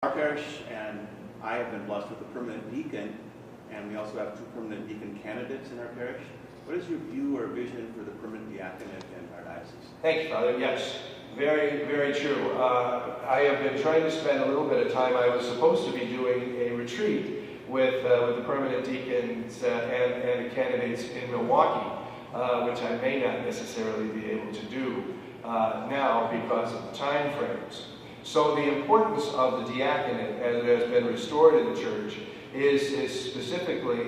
Our parish and I have been blessed with a permanent deacon, and we also have 2 permanent deacon candidates in our parish. What is your view or vision for the permanent diaconate in our diocese? Thank you, Father. Yes, very, very true. I have been trying to spend a little bit of time. I was supposed to be doing a retreat with the permanent deacons and the candidates in Milwaukee, which I may not necessarily be able to do now because of the time frames. So the importance of the diaconate, as it has been restored in the church, is specifically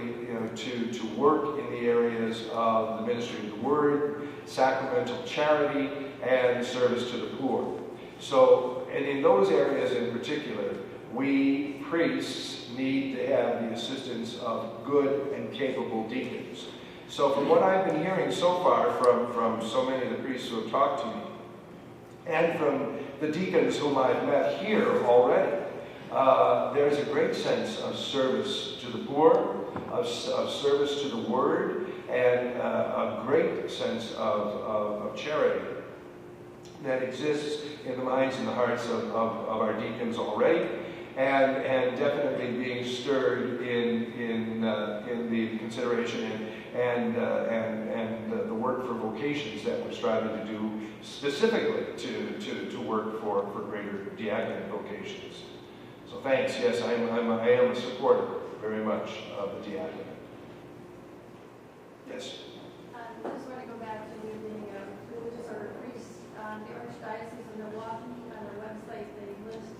to work in the areas of the ministry of the word, sacramental charity, and service to the poor. So, and in those areas in particular, we priests need to have the assistance of good and capable deacons. So from what I've been hearing so far from so many of the priests who have talked to me, and from the deacons whom I've met here already, there's a great sense of service to the poor, of service to the word, and a great sense of charity that exists in the minds and the hearts of our deacons already, and definitely being stirred in the consideration and the work for vocations that we're striving to do, specifically to work for greater diaconate vocations. So thanks. Yes, I am a supporter very much of the diaconate. Yes. I just want to go back to you being a religious order priest. The Archdiocese of Milwaukee, on their website, they list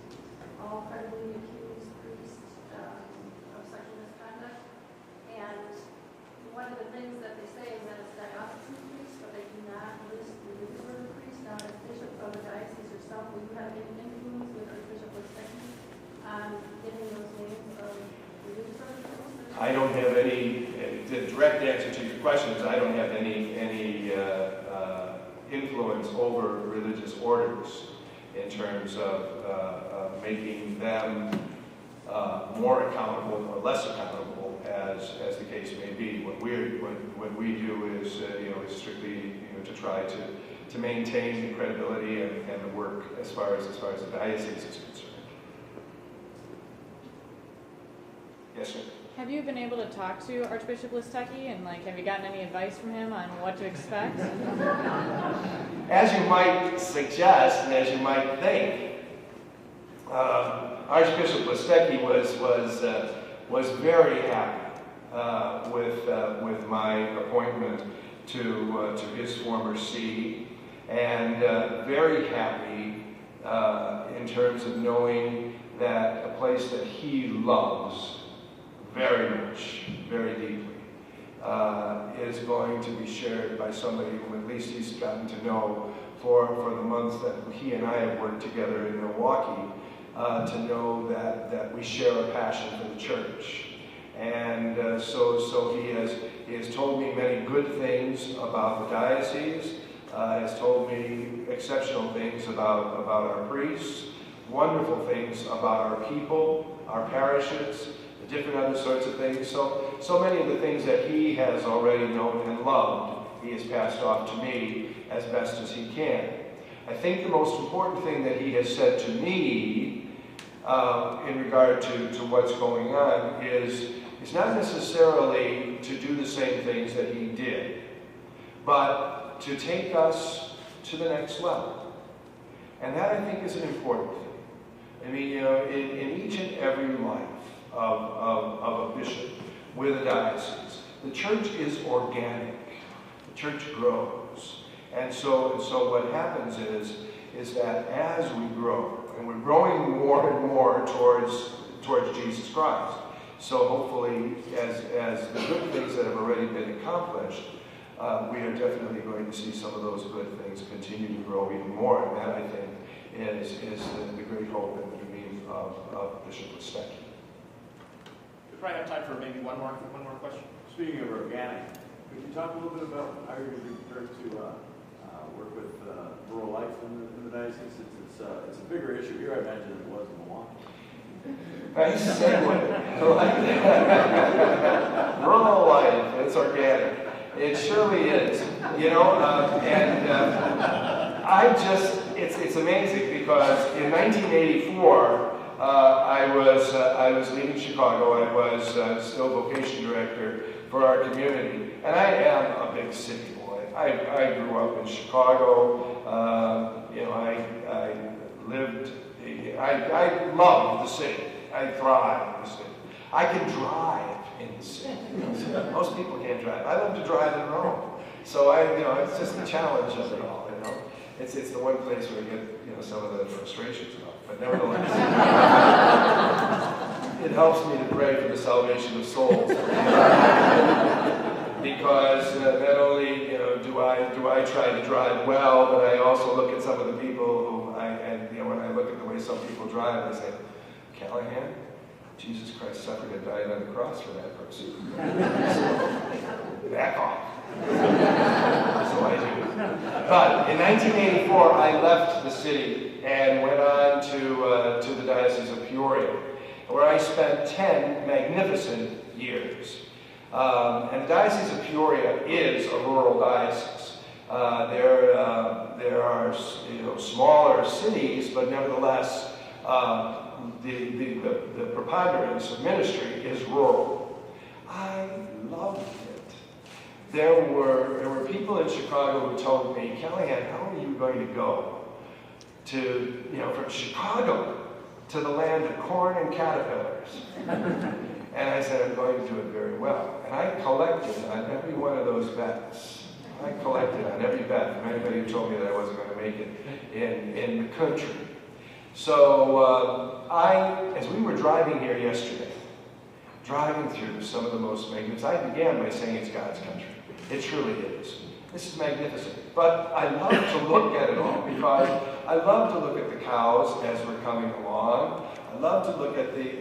all credibly accused priests of sexual misconduct. And one of the things that they say is that it's diocesan priests, but they do not list religious order priests. Now, as bishop of the diocese yourself, will you have any influence with Archbishop Litzke on getting those names of religious order priests? I don't have any. The direct answer to your question is I don't have any influence over religious orders in terms of making them more accountable or less accountable, as the case may be. What we do is strictly to try to maintain the credibility and the work as far as the diocese is concerned. Yes, sir. Have you been able to talk to Archbishop Litzke, and have you gotten any advice from him on what to expect? As you might suggest, and as you might think, Archbishop Litzke was very happy with my appointment to his former see, and very happy in terms of knowing that a place that he loves very much, very deeply, is going to be shared by somebody who at least he's gotten to know for the months that he and I have worked together in Milwaukee, to know that we share a passion for the church. And so he has told me many good things about the diocese, has told me exceptional things about our priests, wonderful things about our people, our parishes, different other sorts of things. So many of the things that he has already known and loved, he has passed off to me as best as he can. I think the most important thing that he has said to me in regard to what's going on is not necessarily to do the same things that he did, but to take us to the next level. And that, I think, is an important thing. I mean, in each and every life of a bishop with a diocese, the church is organic. The church grows. And so what happens is that as we grow, and we're growing more and more towards Jesus Christ, so hopefully as the good things that have already been accomplished, we are definitely going to see some of those good things continue to grow even more. And that, I think, is the great hope and the dream of Bishop Litzke. We probably have time for maybe one more question. Speaking of organic, could you talk a little bit about how you're going to be prepared to work with rural life in the diocese? It's a bigger issue here, I imagine, than it was in Milwaukee. Nice segue. I like that. Rural life, it's organic. It surely is. It's amazing because in 1984, I was leaving Chicago. I was still vocation director for our community, and I am a big city boy. I grew up in Chicago. You know, I lived. I love the city. I thrive in the city. I can drive in the city. Most people can't drive. I love to drive in Rome. So it's just the challenge of it all. You know, it's the one place where I get some of the frustrations off. But nevertheless, it helps me to pray for the salvation of souls. Because not only do I try to drive well, but I also look at some of the people who when I look at the way some people drive, I say, Callahan, Jesus Christ suffered and died on the cross for that person. So, back off. So I do. But in 1984, I left the city and went on to the Diocese of Peoria, where I spent 10 magnificent years. And the Diocese of Peoria is a rural diocese. There are smaller cities, but nevertheless, the preponderance of ministry is rural. I loved it. There were people in Chicago who told me, Callahan, how are you going to go to from Chicago to the land of corn and caterpillars? And I said, I'm going to do it very well. And I collected on every one of those bets. I collected on every bet from anybody who told me that I wasn't going to make it in the country. So as we were driving here yesterday, driving through some of the most magnificent, I began by saying it's God's country. It truly is. This is magnificent. But I love to look at it all because I love to look at the cows as we're coming along. I love to look at the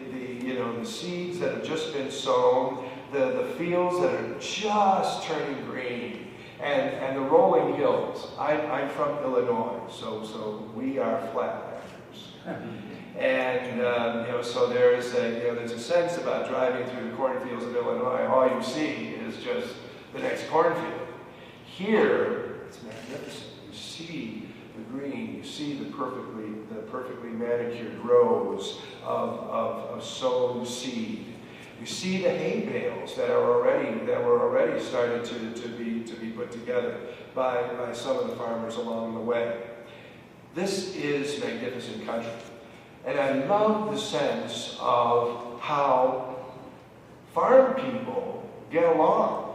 seeds that have just been sown, the fields that are just turning green, and the rolling hills. I'm from Illinois, so we are flatlanders. And so there's a sense about driving through the cornfields of Illinois. All you see is just the next cornfield. Here, it's magnificent. You see the green. You see the perfectly manicured rows of sown seed. You see the hay bales that were already started to be put together by some of the farmers along the way. This is magnificent country. And I love the sense of how farm people get along.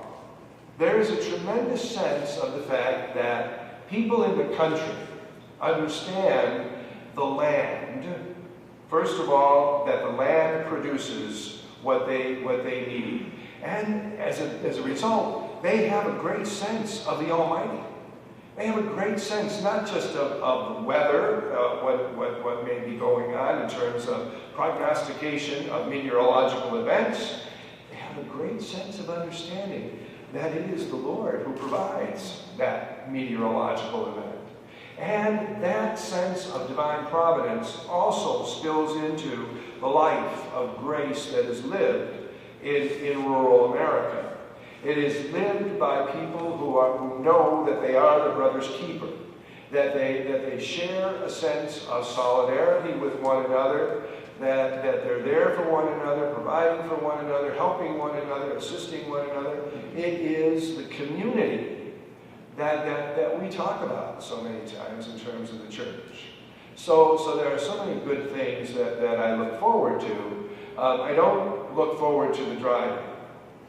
There is a tremendous sense of the fact that people in the country understand the land. First of all, that the land produces what they need. And as a result, they have a great sense of the Almighty. They have a great sense not just of the weather, what may be going on in terms of prognostication of meteorological events. They have a great sense of understanding that it is the Lord who provides that meteorological event. And that sense of divine providence also spills into the life of grace that is lived in rural America. It is lived by people who know that they are the brother's keeper, that they share a sense of solidarity with one another, that they're there for one another, providing for one another, helping one another, assisting one another. It is the community that we talk about so many times in terms of the church. So there are so many good things that I look forward to. I don't look forward to the driving.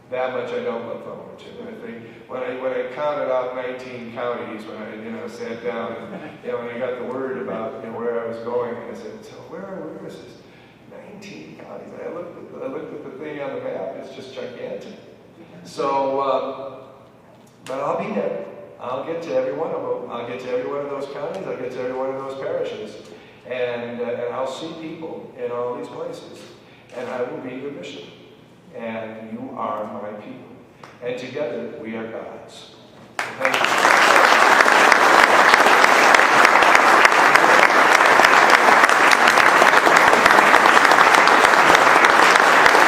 That much I don't look forward to. I think when I counted out 19 counties, when I sat down and when I got the word about where I was going, and I said, so where is this? 19 counties. And I looked at the thing on the map. It's just gigantic. So, but I'll be there. I'll get to every one of them. I'll get to every one of those counties. I'll get to every one of those parishes, and I'll see people in all these places, and I will be your bishop. And you are my people. And together, we are God's. Thank you.